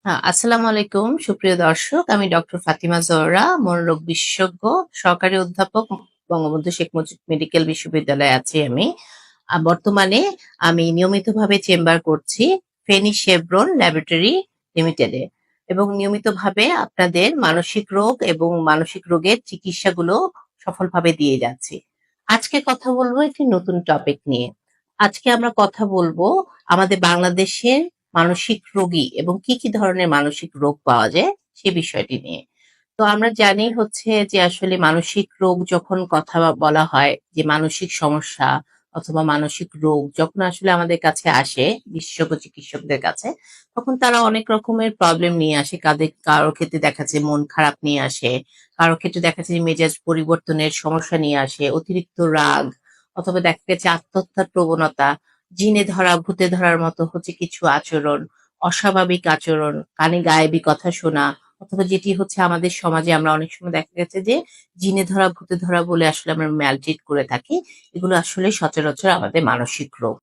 আসসালামু আলাইকুম সুপ্রিয় দর্শক। আমি ডক্টর ফাতিমা জোহরা, মনোরোগ বিশেষজ্ঞ, সহকারী অধ্যাপক, বঙ্গবন্ধু শেখ মুজিব মেডিকেল বিশ্ববিদ্যালয়ে আছি আমি। বর্তমানে আমি নিয়মিতভাবে চেম্বার করছি ফেনী শেভরন ল্যাবরেটরি লিমিটেডে এবং নিয়মিতভাবে আপনাদের মানসিক রোগ এবং মানসিক রোগের চিকিৎসাগুলো সফলভাবে দিয়ে যাচ্ছি। আজকে কথা বলবো একটি নতুন টপিক নিয়ে। আজকে আমরা কথা বলবো আমাদের বাংলাদেশের মানসিক রোগী এবং কি ধরনের মানসিক রোগ পাওয়া যায় সে বিষয়টি নিয়ে। তো আমরা জানি হচ্ছে যে আসলে মানসিক রোগ যখন কথা বলা হয় যে মানসিক সমস্যা অথবা মানসিক রোগ যখন আসলে আমাদের কাছে আসে বিশেষজ্ঞ চিকিৎসকদের কাছে, তখন তারা অনেক রকমের প্রবলেম নিয়ে আসে। কারো ক্ষেত্রে দেখা যায় মন খারাপ নিয়ে আসে, কারো ক্ষেত্রে দেখা যায় মেজাজ পরিবর্তনের সমস্যা নিয়ে আসে, অতিরিক্ত রাগ, অথবা দেখা গেছে আত্মহত্যার প্রবণতা, জিনে ধরা ভূতে ধরার মতো হচ্ছে কিছু আচরণ, অস্বাভাবিক আচরণ, কানে গায়েবী কথা শোনা, অথবা যেটি হচ্ছে আমাদের সমাজে আমরা অনেক সময় দেখা গেছে যে জিনে ধরা ভূতে ধরা বলে আসলে আমরা ম্যালট্রিট করে থাকি। এগুলো আসলে সচরাচর আমাদের মানসিক রোগ।